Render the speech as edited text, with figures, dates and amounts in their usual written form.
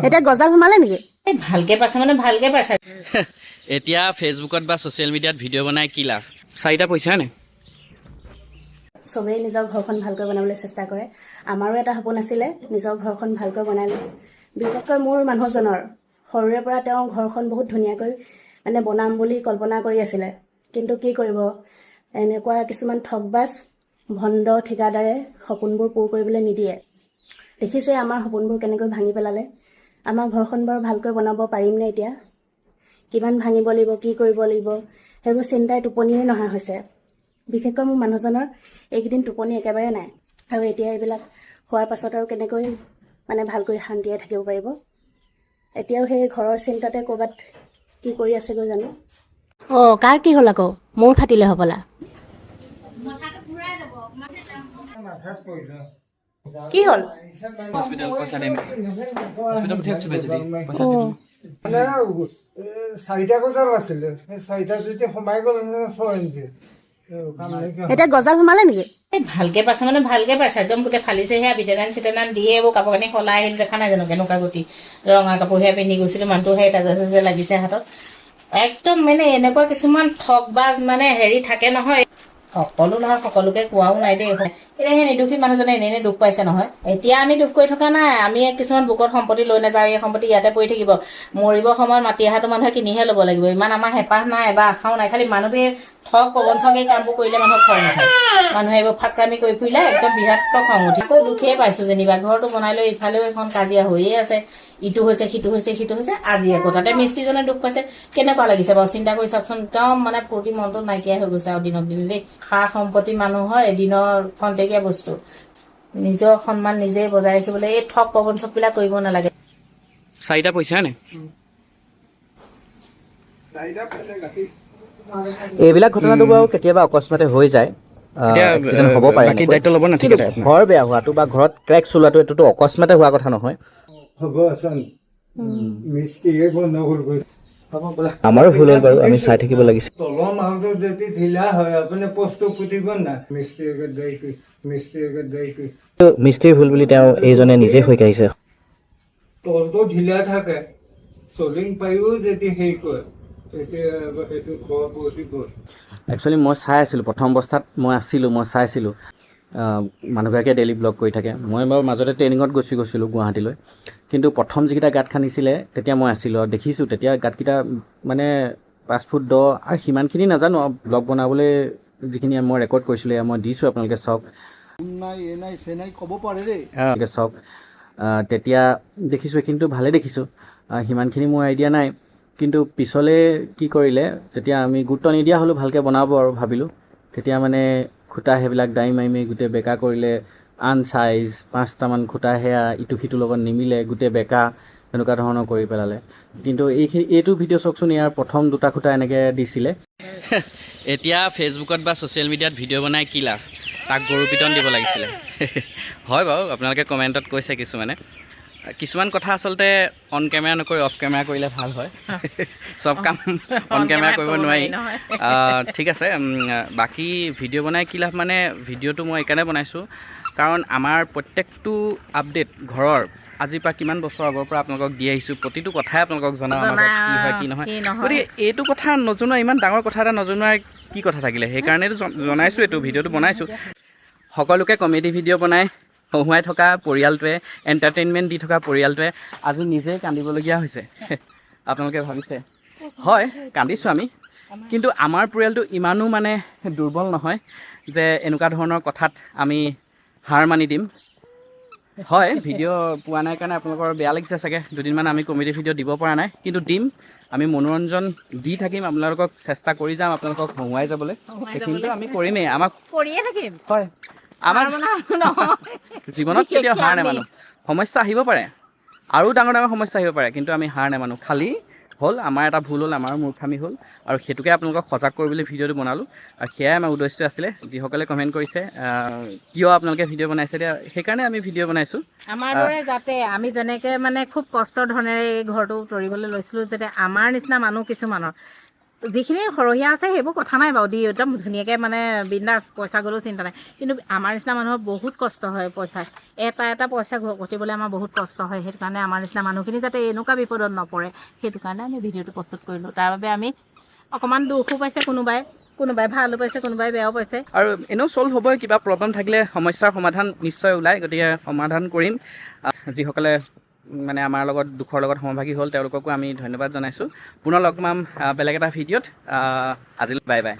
এটা গজাল সোমালে নেকি? ভালকে পাইছে মানে ভালকে পাইছে। এতিয়া ফেচবুকত বা ছ'চিয়েল মিডিয়াত ভিডিঅ' বনাই কি লাভ? 4টা পইচা নে? চবেই নিজৰ ঘৰখন ভালকৈ বনাবলৈ চেষ্টা কৰে। আমাৰো এটা সপোন আছিলে নিজৰ ঘৰখন ভালকৈ বনালে। বিশেষকৈ মোৰ মানুহজনৰ সৰুৰে পৰা তেওঁ ঘৰখন বহুত ধুনীয়াকৈ মানে বনাম বুলি কল্পনা কৰি আছিলে। কিন্তু কি কৰিব, এনেকুৱা কিছুমান ঠগবাজ ভণ্ড ঠিকাদাৰে সপোনবোৰ পূৰ কৰিবলৈ নিদিয়ে। দেখিছে আমাৰ সপোনবোৰ কেনেকৈ ভাঙি পেলালে। আমাৰ ঘৰখন বাৰু ভালকৈ বনাব পাৰিমনে এতিয়া? কিমান ভাঙিব লাগিব, কি কৰিব লাগিব, সেইবোৰ চিন্তাই টোপনিয়ে নহা হৈছে। বিশেষকৈ মোৰ মানুহজনৰ এইকেইদিন টোপনি একেবাৰে নাই। আৰু এতিয়া এইবিলাক হোৱাৰ পাছত আৰু কেনেকৈ মানে ভালকৈ শান্তিৰে থাকিব পাৰিব। এতিয়াও সেই ঘৰৰ চিন্তাতে ক'ৰবাত কি কৰি আছেগৈ জানো। অঁ, কাৰ কি হ'ল আকৌ? মোৰ ফাটিলে হ'বলা। কি হ'ল? হস্পিটেল পইচা দিম। হস্পিটেল পঠিয়াইছো বেজি দি পইচা অঁ, দিম। মানে 4টা গজাল আছিলে, সেই 4টা যদি সোমাই গ'ল 6 ইঞ্চি এতিয়া গজাল সোমালে নেকি? ভালকে পাইছে মানে ভালকে পাইছে, একদম গোটেই ফালিছে। সেয়া ভিটামিন চিটামিন দিয়ে এইবোৰ কাপোৰ কানি সলাই আহিল, দেখা নাই জানো কেনেকুৱা গতি। ৰঙা কাপোৰ সেয়া পিন্ধি গৈছিলো, মানুহটো সেই তাজা চাজা লাগিছে হাতত। একদম মানে এনেকুৱা কিছুমান ঠগবাজ মানে হেৰি থাকে নহয়। সকলো নহয়, সকলোকে কোৱাও নাই দেই। এতিয়া সেই নিদোষী মানুহজনে এনেই দুখ পাইছে নহয়। এতিয়া আমি দুখ কৰি থকা নাই, আমি কিছুমান বুকত সম্পত্তি লৈ নাযাওঁ, এই সম্পত্তি ইয়াতে পৰি থাকিব। মৰিব সময়ত মাটি অহাটো মানুহে কিনিহে ল'ব লাগিব, ইমান আমাৰ হেঁপাহ নাই বা আশাও নাই। খালি মানুহে ঠগ প্ৰবঞ্চক এই কামবোৰ কৰিলে মানুহক খং উঠে। মানুহে এইবোৰ ফাকৰামি কৰি ফুৰিলে একদম বৃহত্তৰ খং উঠে। আকৌ দুখেই পাইছো যেনিবা, ঘৰটো বনাই লৈ ইফালেও এখন কাজিয়া হৈয়ে আছে, ইটো হৈছে সিটো হৈছে সিটো হৈছে, আজি আকৌ তাতে মিস্ত্ৰীজনে দুখ পাইছে। কেনেকুৱা লাগিছে বাৰু চিন্তা কৰি চাওকচোন। একদম মানে ফূৰ্তি মনটো নাইকিয়া হৈ গৈছে আৰু দিনক দিনে দেই। সা সম্পত্তি মানুহৰ এদিনৰ খন্তেকীয়া বস্তু। নিজৰ সন্মান নিজেই বজাই ৰাখিবলৈ এই ঠগ প্ৰবঞ্চকবিলাক কৰিব নালাগে। 4টা পইচা নে? এইবিলাক ঘটনাটো বাৰু কেতিয়াবা অকস্মাতে হৈ যায়, এক্সিডেণ্ট হ'ব পাৰে। বাকী দায়িত্ব ল'ব না কিন্তু ঠিকাদাৰে। ঘৰ বেয়া হোৱাটো বা ঘৰত ক্ৰেক চলোৱাটো এইটোতো অকস্মাতে হোৱা কথা নহয়। হ'ব আছান মিস্ত্ৰীয়ে গণ্ডগোল কৰিছে। আমাৰো ভুল হ'ল বাৰু, আমি চাই থাকিব লাগিছিল। তলৰ মালটো যদি ঢিলা হয় আপুনি পোষ্টটো ফুটিব না। মিস্ত্ৰীকে দায়ী কৰিছে, মিস্ত্ৰীকে দায়ী কৰিছে। মিস্ত্ৰীৰ ভুল বুলি তেওঁ এইজনে নিজেই শইকাইছে। তলটো ঢিলা থাকে, চলিং পাৰিও যদি হেৰি কৰে তেতিয়া সেইটো ঘৰ বহিব। একচুৱেলি মই চাই আছিলোঁ, প্ৰথম অৱস্থাত মই চাইছিলোঁ মানুহগৰাকীয়ে ডেইলি ব্লগ কৰি থাকে। মই বাৰু মাজতে ট্ৰেইনিঙত গৈছিলোঁ গুৱাহাটীলৈ, কিন্তু প্ৰথম যিকেইটা গাঁত খান্দিছিলে তেতিয়া মই আছিলোঁ আৰু দেখিছোঁ। তেতিয়া গাঁতকেইটা মানে 5 ফুট দ, আৰু সিমানখিনি নাজানো আৰু ব্লগ বনাবলৈ যিখিনি মই ৰেকৰ্ড কৰিছিলোঁ এয়া মই দিছোঁ, আপোনালোকে চাওক। চাওক, তেতিয়া দেখিছোঁ এইখিনিতো ভালেই দেখিছোঁ, সিমানখিনি মোৰ আইডিয়া নাই। কিন্তু পিছলৈ কি কৰিলে, যেতিয়া আমি গুৰুত্ব নিদিয়া হ'লোঁ ভালকৈ বনাব আৰু ভাবিলোঁ, তেতিয়া মানে খুঁটা সেইবিলাক দাঙি মাৰি গোটেই বেকা কৰিলে। আন চাইজ 5টামান খুঁটা সেয়া ইটো সিটোৰ লগত নিমিলে, গোটেই বেকা, এনেকুৱা ধৰণৰ কৰি পেলালে। কিন্তু এইটো ভিডিঅ' চাওকচোন, ইয়াৰ প্ৰথম 2টা খুঁটা এনেকৈ দিছিলে। এতিয়া ফেচবুকত বা ছ'চিয়েল মিডিয়াত ভিডিঅ' বনাই কি লাভ? তাক গৰু পিটন দিব লাগিছিলে। হয় বাৰু, আপোনালোকে কমেণ্টত কৈছে কিছুমান কথা আচলতে অন কেমেৰা নকৰি অফ কেমেৰা কৰিলে ভাল হয়। চব কাম অন কেমেৰা কৰিব নোৱাৰি। ঠিক আছে, বাকী ভিডিঅ' বনাই কি লাভ মানে, ভিডিঅ'টো মই এইকাৰণে বনাইছোঁ কাৰণ আমাৰ প্ৰত্যেকটো আপডেট ঘৰৰ আজিৰ পৰা কিমান বছৰ আগৰ পৰা আপোনালোকক দি আহিছোঁ, প্ৰতিটো কথাই আপোনালোকক জনাওঁ আমাৰ ঘৰত কি হয় কি নহয়। গতিকে এইটো কথা নজনোৱা, ইমান ডাঙৰ কথা এটা নজনোৱাৰ কি কথা থাকিলে, সেইকাৰণেতো জনাইছোঁ, এইটো ভিডিঅ'টো বনাইছোঁ। সকলোকে কমেডি ভিডিঅ' বনাই হহুৱাই থকা পৰিয়ালটোৱে, এণ্টাৰটেইনমেণ্ট দি থকা পৰিয়ালটোৱে আজি নিজেই কান্দিবলগীয়া হৈছে। আপোনালোকে ভাবিছে, হয় কান্দিছোঁ আমি, কিন্তু আমাৰ পৰিয়ালটো ইমানো মানে দুৰ্বল নহয় যে এনেকুৱা ধৰণৰ কথাত আমি হাৰ মানি দিম। হয়, ভিডিঅ' পোৱা নাই কাৰণে আপোনালোকৰ বেয়া লাগিছে চাগে, দুদিনমান আমি কমেডি ভিডিঅ' দিব পৰা নাই, কিন্তু দিম। আমি মনোৰঞ্জন দি থাকিম, আপোনালোকক চেষ্টা কৰি যাম আপোনালোকক হহুৱাই যাবলৈ। সেইখিনিতো আমি কৰিমেই, আমাক কৰিয়ে থাকিম। হয়, আমাৰ জীৱনত কেতিয়াও হাৰ নেমানো। সমস্যা আহিব পাৰে, আৰু ডাঙৰ ডাঙৰ সমস্যা আহিব পাৰে, কিন্তু আমি হাৰ নেমানো। খালি হ'ল আমাৰ এটা ভুল হ'ল, আমাৰ মূৰ্খামি হ'ল, আৰু সেইটোকে আপোনালোকক সজাগ কৰিবলৈ ভিডিঅ'টো বনালোঁ। আৰু সেয়াই আমাৰ উদ্দেশ্য আছিলে। যিসকলে কমেণ্ট কৰিছে কিয় আপোনালোকে ভিডিঅ' বনাইছে, এতিয়া সেইকাৰণে আমি ভিডিঅ' বনাইছোঁ। আমাৰ দৰে যাতে আমি যেনেকৈ মানে খুব কষ্টৰ ধৰণেৰে এই ঘৰটো তৰিবলৈ লৈছিলোঁ, যাতে আমাৰ নিচিনা মানুহ কিছুমানৰ যিখিনি সৰহীয়া আছে সেইবোৰ কথা নাই বাৰু দি একদম ধুনীয়াকৈ মানে বিন্দাছ পইচা গ'লেও চিন্তা নাই কিন্তু আমাৰ নিচিনা মানুহৰ বহুত কষ্ট হয় পইচা এটা পইচা ঘটিবলৈ আমাৰ বহুত কষ্ট হয় সেইটো কাৰণে আমাৰ নিচিনা মানুহখিনি যাতে এনেকুৱা বিপদত নপৰে সেইটো কাৰণে আমি ভিডিঅ'টো প্ৰস্তুত কৰিলোঁ তাৰ বাবে আমি অকণমান দুখো পাইছে কোনোবাই ভালো পাইছে কোনোবাই বেয়াও পাইছে আৰু এনেও চল্ভ হ'বই কিবা প্ৰব্লেম থাকিলে সমস্যাৰ সমাধান নিশ্চয় ওলায় গতিকে সমাধান কৰিম যিসকলে মানে আমাৰ লগত দুখৰ লগত সমভাগী হ'ল তেওঁলোককো আমি ধন্যবাদ জনাইছোঁ পুনৰ লগ পাম বেলেগ এটা ভিডিঅ'ত আজিলৈ বাই বাই